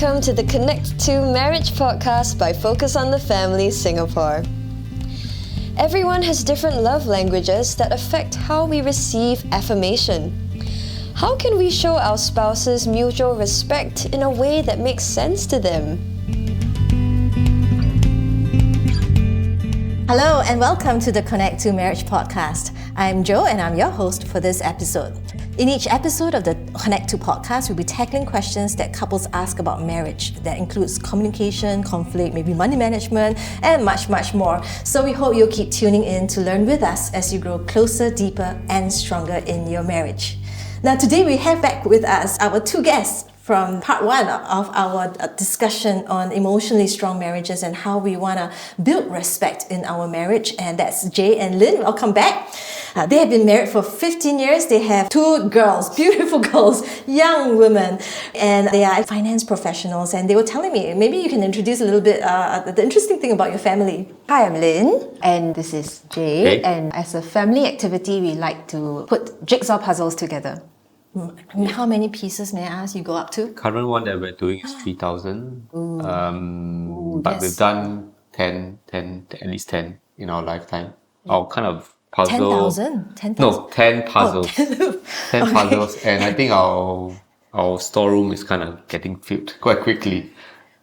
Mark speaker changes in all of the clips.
Speaker 1: Welcome to the Connect2 Marriage Podcast by Focus on the Family Singapore. Everyone has different love languages that affect how we receive affirmation. How can we show our spouses mutual respect in a way that makes sense to them?
Speaker 2: Hello and welcome to the Connect2 Marriage Podcast. I'm Jo and I'm your host for this episode. In each episode of the Connect2 podcast, we'll be tackling questions that couples ask about marriage. That includes communication, conflict, maybe money management, and much, much more. So we hope you'll keep tuning in to learn with us as you grow closer, deeper, and stronger in your marriage. Now today we have back with us our two guests from part one of our discussion on emotionally strong marriages and how we want to build respect in our marriage. And that's Jay and Lyn. Welcome back. They have been married for 15 years. They have two girls, beautiful girls, young women, and they are finance professionals. And they were telling me, maybe you can introduce a little bit the interesting thing about your family.
Speaker 3: Hi, I'm Lyn, and this is Jay.
Speaker 4: Hey.
Speaker 3: And as a family activity, we like to put jigsaw puzzles together.
Speaker 2: How many pieces, may I ask, you go up to?
Speaker 4: Current one that we're doing is 3,000. But
Speaker 2: yes.
Speaker 4: we've done 10, at least 10 in our lifetime. Our kind of puzzle.
Speaker 2: 10,000? 10,000?
Speaker 4: No, 10 puzzles. 10
Speaker 2: Okay.
Speaker 4: puzzles. And I think our storeroom is kind of getting filled quite quickly.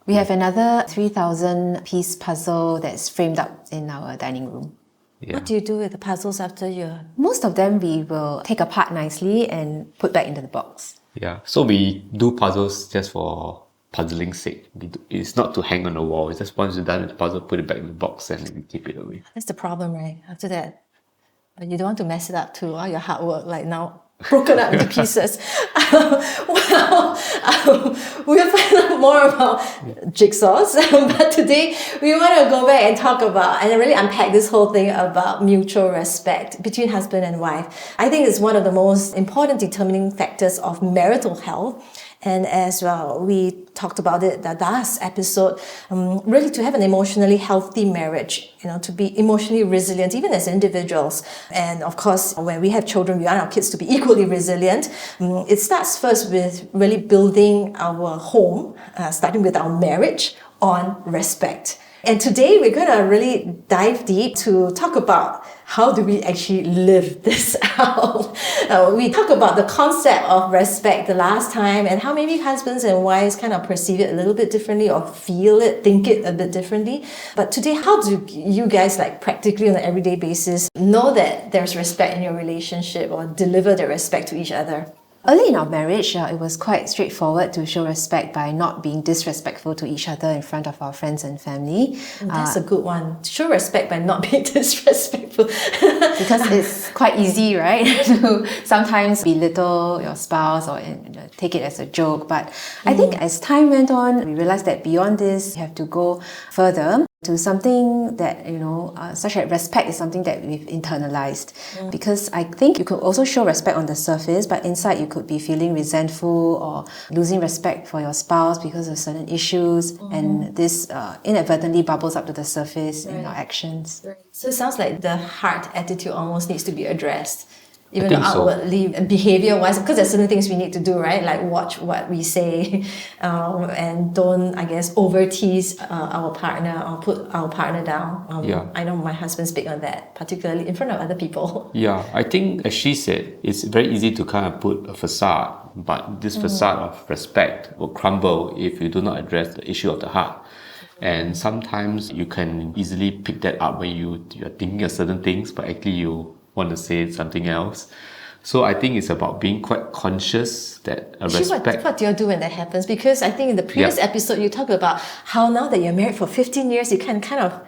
Speaker 3: We have another 3,000 piece puzzle that's framed up in our dining room.
Speaker 4: Yeah.
Speaker 2: What do you do with the puzzles after you're...
Speaker 3: Most of them we will take apart nicely and put back into the box.
Speaker 4: Yeah. So we do puzzles just for puzzling's sake. It's not to hang on the wall. It's just once you're done with the puzzle, put it back in the box and we keep it away.
Speaker 2: That's the problem, right? After that, but you don't want to mess it up too. All your hard work, like now, broken up into pieces. We'll find out more about jigsaws. But today, we want to go back and talk about and really unpack this whole thing about mutual respect between husband and wife. I think it's one of the most important determining factors of marital health. And as well, we talked about it the last episode, really to have an emotionally healthy marriage, to be emotionally resilient, even as individuals. And of course, when we have children, we want our kids to be equally resilient. It starts first with really building our home, starting with our marriage on respect. And today we're going to really dive deep to talk about how do we actually live this out. We talked about the concept of respect the last time and how maybe husbands and wives kind of perceive it a little bit differently or feel it, think it a bit differently. But today, how do you guys practically on an everyday basis know that there's respect in your relationship or deliver the respect to each other?
Speaker 3: Early in our marriage, it was quite straightforward to show respect by not being disrespectful to each other in front of our friends and family.
Speaker 2: That's a good one. Show respect by not being disrespectful.
Speaker 3: Because it's quite easy, right? To sometimes belittle your spouse or take it as a joke. But I think as time went on, we realized that beyond this, you have to go further to something that, such as respect is something that we've internalized. Because I think you could also show respect on the surface, but inside you could be feeling resentful or losing respect for your spouse because of certain issues. And this inadvertently bubbles up to the surface in our actions.
Speaker 2: So it sounds like the heart attitude almost needs to be addressed. Even
Speaker 4: think
Speaker 2: though
Speaker 4: so.
Speaker 2: outwardly, behavior-wise, because there's certain things we need to do, right? Like watch what we say and don't, I guess, over-tease our partner or put our partner down.
Speaker 4: Yeah.
Speaker 2: I know my husband's big on that, particularly in front of other people.
Speaker 4: Yeah, I think as she said, it's very easy to kind of put a facade, but this facade of respect will crumble if you do not address the issue of the heart. And sometimes you can easily pick that up when you're thinking of certain things, but actually you want to say something else. So I think it's about being quite conscious that respect...
Speaker 2: What do you do when that happens? Because I think in the previous episode, you talked about how now that you're married for 15 years, you can kind of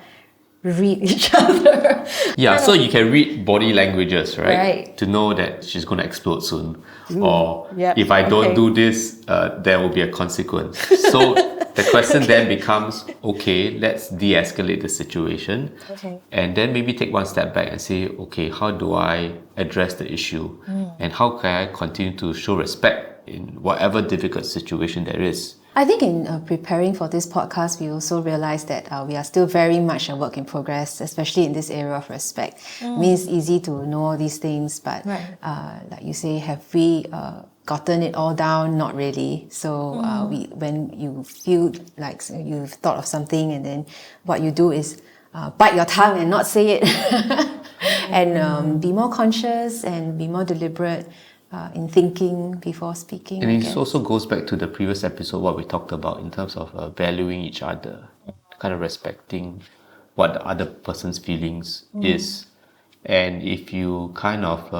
Speaker 2: read each other.
Speaker 4: Yeah, so you can read body languages, right?
Speaker 2: Right.
Speaker 4: To know that she's going to explode soon. Or
Speaker 2: Yep.
Speaker 4: if I don't
Speaker 2: Okay.
Speaker 4: do this, there will be a consequence. So the question then becomes, okay, let's de-escalate the situation.
Speaker 2: Okay.
Speaker 4: And then maybe take one step back and say, okay, how do I address the issue? And how can I continue to show respect in whatever difficult situation there is?
Speaker 3: I think in preparing for this podcast, we also realized that we are still very much a work in progress, especially in this area of respect. I mean, it's easy to know all these things, but
Speaker 2: Right.
Speaker 3: like you say, have we gotten it all down? Not really. So when you feel like you've thought of something and then what you do is bite your tongue and not say it. And be more conscious and be more deliberate in thinking before speaking.
Speaker 4: And it also goes back to the previous episode, what we talked about in terms of valuing each other, kind of respecting what the other person's feelings is. And if you kind of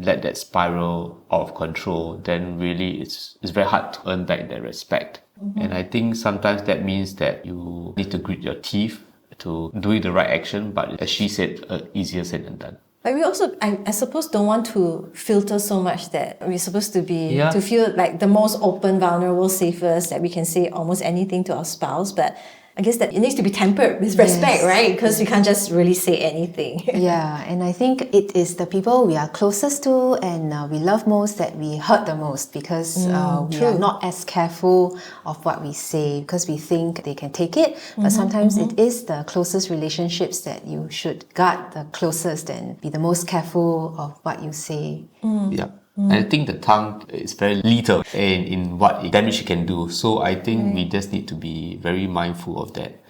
Speaker 4: let that spiral out of control, then really it's very hard to earn back that respect. And I think sometimes that means that you need to grit your teeth to doing the right action, but as she said, easier said than done.
Speaker 2: But we also, I suppose, don't want to filter so much that we're supposed to be, to feel like the most open, vulnerable, safest, that we can say almost anything to our spouse. But I guess that it needs to be tempered with respect, right? Because you can't just really say anything.
Speaker 3: Yeah, and I think it is the people we are closest to and we love most that we hurt the most because we are not as careful of what we say because we think they can take it. But sometimes it is the closest relationships that you should guard the closest and be the most careful of what you say.
Speaker 4: Yeah. And I think the tongue is very lethal in what damage it can do. So I think we just need to be very mindful of that.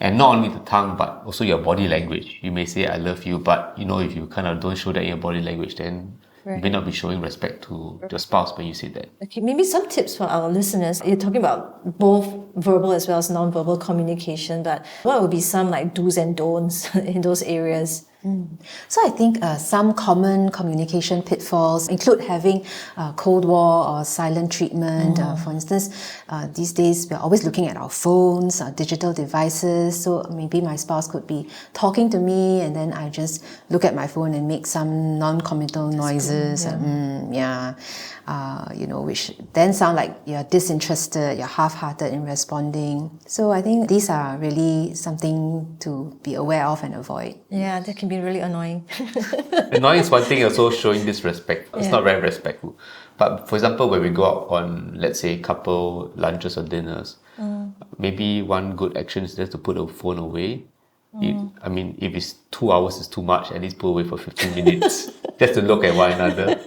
Speaker 4: And not only the tongue, but also your body language. You may say, I love you, but if you kind of don't show that in your body language, then you may not be showing respect to your spouse when you say that.
Speaker 2: Okay, maybe some tips for our listeners. You're talking about both verbal as well as non-verbal communication, but what would be some like do's and don'ts in those areas?
Speaker 3: So I think some common communication pitfalls include having Cold War or silent treatment. For instance, these days we're always looking at our phones, our digital devices. So maybe my spouse could be talking to me and then I just look at my phone and make some non-committal noises. Which then sound like you're disinterested, you're half-hearted in responding. So I think these are really something to be aware of and avoid.
Speaker 2: Yeah, that can be really annoying.
Speaker 4: Annoying is one thing, also showing disrespect. It's not very respectful. But for example, when we go out on, let's say, couple lunches or dinners, maybe one good action is just to put the phone away. If it's 2 hours, it's too much. At least put away for 15 minutes just to look at one another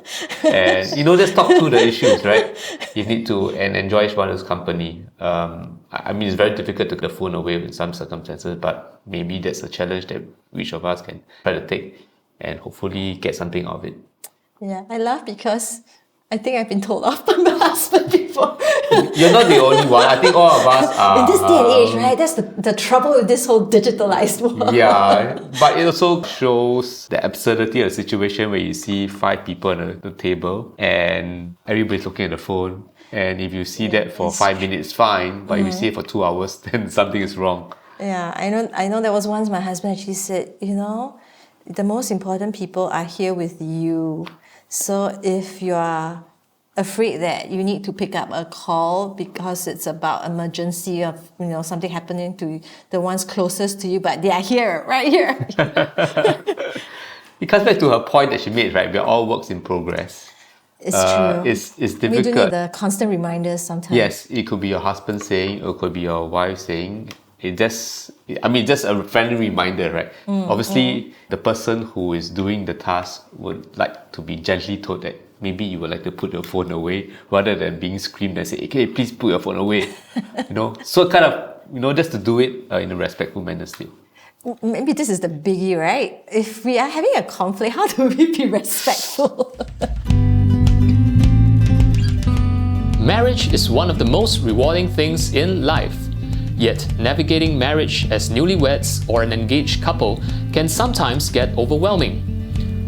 Speaker 4: and just talk through the issues, right? You need to and enjoy each other's company. It's very difficult to get the phone away in some circumstances, but maybe that's a challenge that each of us can try to take and hopefully get something out of it.
Speaker 2: Yeah, I laugh because I think I've been told off by my husband before.
Speaker 4: You're not the only one. I think all of us are.
Speaker 2: In this day and age, right? That's the trouble with this whole digitalized world.
Speaker 4: Yeah, but it also shows the absurdity of the situation where you see 5 people at the table and everybody's looking at the phone. And if you see that for 5 minutes, fine. But if you see it for 2 hours, then something is wrong.
Speaker 2: Yeah, I know there was once my husband actually said, the most important people are here with you. So if you are afraid that you need to pick up a call because it's about emergency of something happening to the ones closest to you, but they are here, right here.
Speaker 4: It comes back to her point that she made, right? We're all works in progress.
Speaker 2: It's true.
Speaker 4: It's difficult.
Speaker 2: We do need the constant reminders sometimes.
Speaker 4: Yes, it could be your husband saying, or it could be your wife saying. Just a friendly reminder, right? Obviously, the person who is doing the task would like to be gently told that maybe you would like to put your phone away rather than being screamed and say, okay, please put your phone away. So kind of, just to do it in a respectful manner still.
Speaker 2: Maybe this is the biggie, right? If we are having a conflict, how do we be respectful?
Speaker 5: Marriage is one of the most rewarding things in life. Yet, navigating marriage as newlyweds or an engaged couple can sometimes get overwhelming.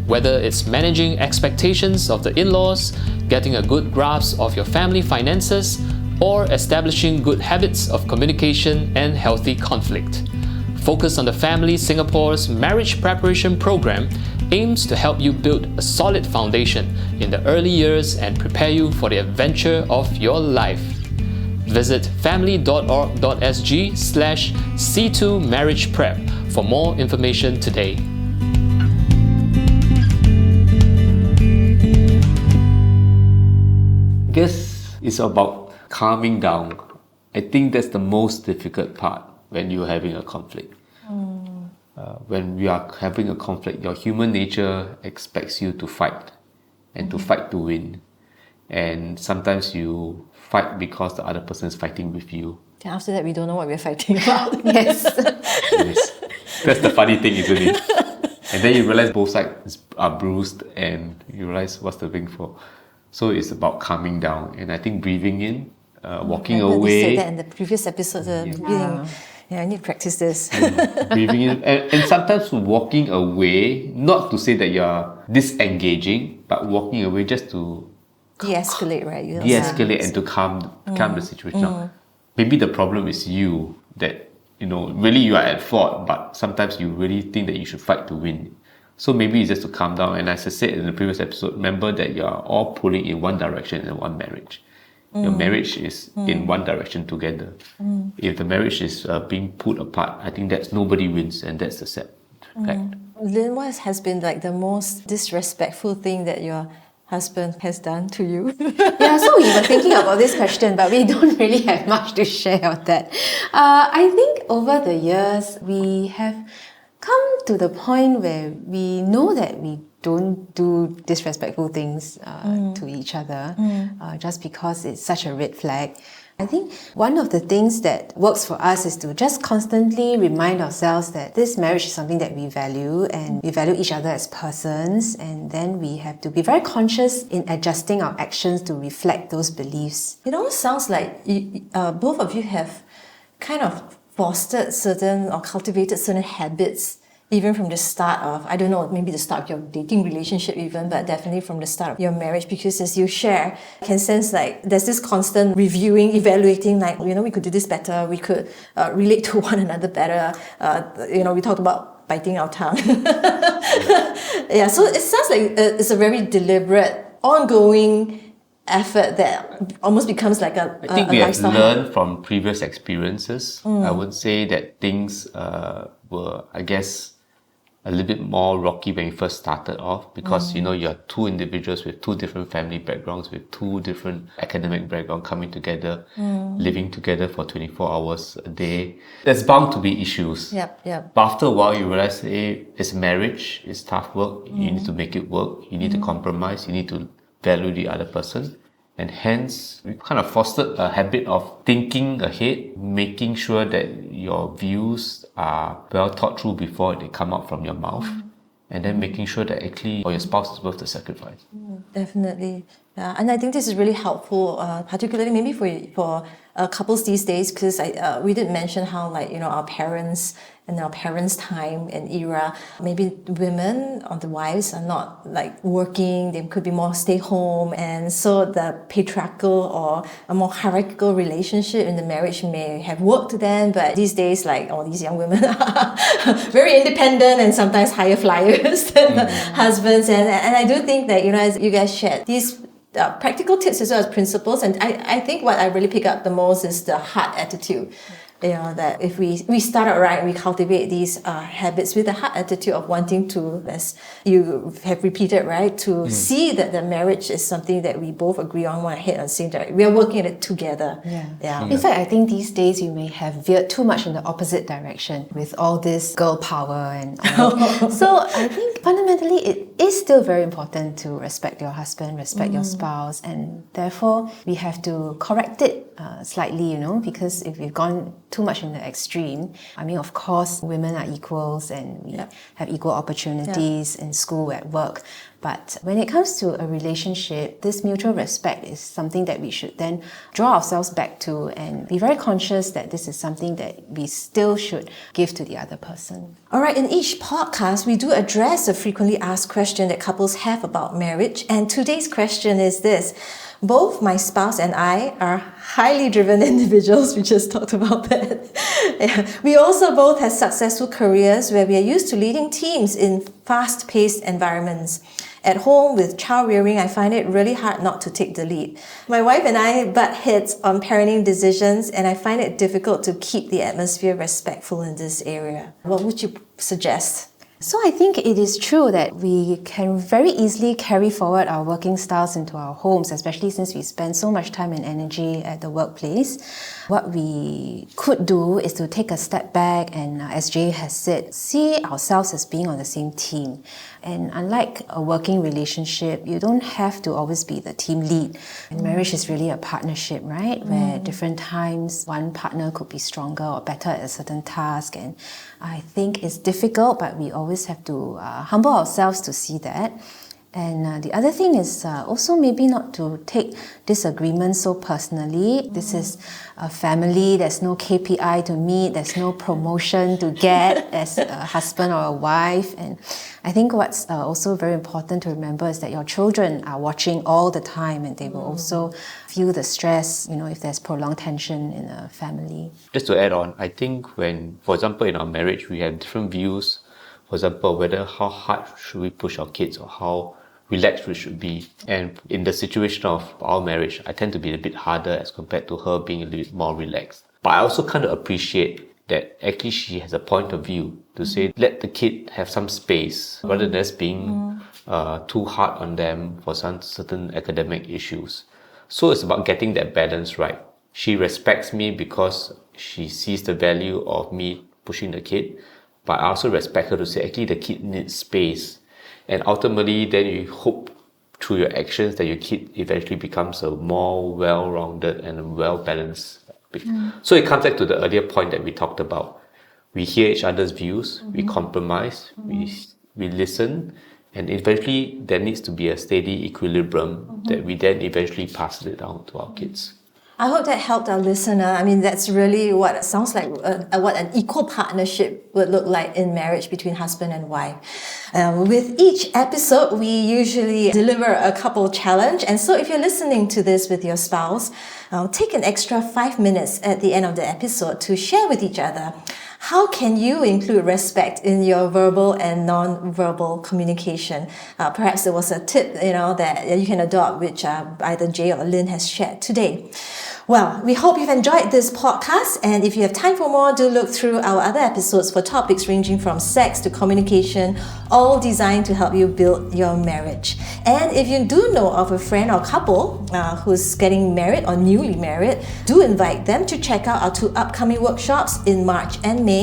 Speaker 5: Whether it's managing expectations of the in-laws, getting a good grasp of your family finances, or establishing good habits of communication and healthy conflict. Focus on the Family Singapore's Marriage Preparation program aims to help you build a solid foundation in the early years and prepare you for the adventure of your life. Visit family.org.sg/C2 Marriage Prep for more information today.
Speaker 4: I guess it's about calming down. I think that's the most difficult part when you're having a conflict. When we are having a conflict, your human nature expects you to fight and to fight to win. And sometimes you fight because the other person is fighting with you.
Speaker 2: And after that, we don't know what we're fighting about.
Speaker 3: Yes.
Speaker 4: Yes. That's the funny thing, isn't it? And then you realize both sides are bruised and you realize what's the thing for. So it's about calming down. And I think breathing in, walking
Speaker 2: I
Speaker 4: away.
Speaker 2: said that in the previous episode. Yeah, I need to practice this.
Speaker 4: Breathing in. And sometimes walking away, not to say that you're disengaging, but walking away just to
Speaker 2: De-escalate, right? You know,
Speaker 4: de-escalate and to calm the situation down. Maybe the problem is you, that really you are at fault, but sometimes you really think that you should fight to win. So maybe it's just to calm down. And as I said in the previous episode, remember that you are all pulling in one direction in one marriage. Your marriage is in one direction together. If the marriage is being pulled apart, I think that's nobody wins, and that's the sad fact.
Speaker 2: Lyn, what has been like the most disrespectful thing that your husband has done to you?
Speaker 3: Yeah, so we were thinking about this question, but we don't really have much to share on that. I think over the years, we have come to the point where we know that we don't do disrespectful things to each other just because it's such a red flag. I think one of the things that works for us is to just constantly remind ourselves that this marriage is something that we value and we value each other as persons, and then we have to be very conscious in adjusting our actions to reflect those beliefs.
Speaker 2: It almost sounds like both of you have kind of fostered certain or cultivated certain habits even from the start of, I don't know, maybe the start of your dating relationship even, but definitely from the start of your marriage, because as you share, I can sense like there's this constant reviewing, evaluating, like, we could do this better, we could relate to one another better. We talked about biting our tongue. Yeah, so it sounds like it's a very deliberate, ongoing effort that almost becomes like a
Speaker 4: I think
Speaker 2: a
Speaker 4: we have
Speaker 2: lifestyle.
Speaker 4: learned from previous experiences. I would say that things were, I guess, a little bit more rocky when we first started off, because you're two individuals with two different family backgrounds, with two different academic backgrounds coming together, living together for 24 hours a day. There's bound to be issues.
Speaker 2: Yep.
Speaker 4: But after a while, you realize, hey, it's marriage, it's tough work. You need to make it work. You need to compromise. You need to value the other person. And hence, we kind of fostered a habit of thinking ahead, making sure that your views are well thought through before they come out from your mouth, and then making sure that actually your spouse is worth the sacrifice.
Speaker 2: Definitely. Yeah. And I think this is really helpful, particularly maybe for couples these days, because we did mention how our parents and our parents' time and era, maybe women or the wives are not like working, they could be more stay home, and so the patriarchal or a more hierarchical relationship in the marriage may have worked to them, but these days all these young women are very independent and sometimes higher flyers than the husbands, and I do think that as you guys shared these practical tips as well as principles, and I think what I really pick up the most is the heart attitude. That if we start out right, we cultivate these habits with the heart attitude of wanting to, as you have repeated, right, to see that the marriage is something that we both agree on, want to hit on the same direction. We are working at it together. Yeah.
Speaker 3: In fact, I think these days you may have veered too much in the opposite direction with all this girl power and all. So I think fundamentally it is still very important to respect your husband, respect your spouse, and therefore we have to correct it slightly, because if we've gone too much in the extreme, I mean, of course, women are equals and we have equal opportunities in school, at work. But when it comes to a relationship, this mutual respect is something that we should then draw ourselves back to and be very conscious that this is something that we still should give to the other person.
Speaker 2: All right, in each podcast, we do address a frequently asked question that couples have about marriage. And today's question is this. Both my spouse and I are highly driven individuals. We just talked about that. We also both have successful careers where we are used to leading teams in fast-paced environments. At home with child rearing, I find it really hard not to take the lead. My wife and I butt heads on parenting decisions, and I find it difficult to keep the atmosphere respectful in this area. What would you suggest?
Speaker 3: So I think it is true that we can very easily carry forward our working styles into our homes, especially since we spend so much time and energy at the workplace. What we could do is to take a step back and, as Jay has said, see ourselves as being on the same team. And unlike a working relationship, you don't have to always be the team lead. And marriage is really a partnership, right? Where at different times, one partner could be stronger or better at a certain task. And I think it's difficult, but we always have to humble ourselves to see that. And the other thing is also maybe not to take disagreements so personally. This is a family, there's no KPI to meet, there's no promotion to get as a husband or a wife. And I think what's also very important to remember is that your children are watching all the time, and they will also feel the stress, if there's prolonged tension in a family.
Speaker 4: Just to add on, I think when, for example, in our marriage, we have different views. For example, whether how hard should we push our kids or how relaxed we should be. And in the situation of our marriage, I tend to be a bit harder as compared to her being a little bit more relaxed. But I also kind of appreciate that actually she has a point of view to say, let the kid have some space rather than just being too hard on them for some certain academic issues. So it's about getting that balance right. She respects me because she sees the value of me pushing the kid, but I also respect her to say, actually the kid needs space. And ultimately, then you hope through your actions that your kid eventually becomes a more well-rounded and well-balanced. So it comes back to the earlier point that we talked about. We hear each other's views, we compromise, we listen, and eventually there needs to be a steady equilibrium that we then eventually pass it down to our kids.
Speaker 2: I hope that helped our listener. I mean, that's really what it sounds like, what an equal partnership would look like in marriage between husband and wife. With each episode, we usually deliver a couple challenge. And so if you're listening to this with your spouse, take an extra 5 minutes at the end of the episode to share with each other. How can you include respect in your verbal and non-verbal communication? Perhaps there was a tip, that you can adopt, which either Jay or Lyn has shared today. Well, we hope you've enjoyed this podcast, and if you have time for more, do look through our other episodes for topics ranging from sex to communication, all designed to help you build your marriage. And if you do know of a friend or couple who's getting married or newly married, do invite them to check out our 2 upcoming workshops in March and May.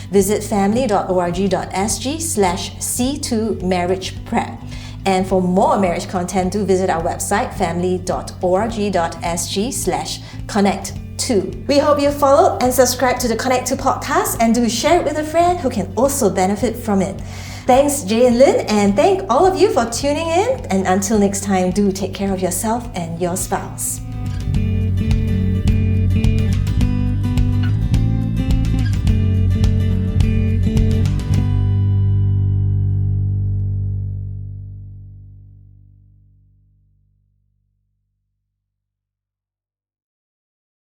Speaker 2: Visit family.org.sg/C2 Marriage Prep. And for more marriage content, do visit our website, family.org.sg/Connect2. We hope you followed and subscribe to the Connect2 podcast, and do share it with a friend who can also benefit from it. Thanks, Jay and Lyn, and thank all of you for tuning in. And until next time, do take care of yourself and your spouse.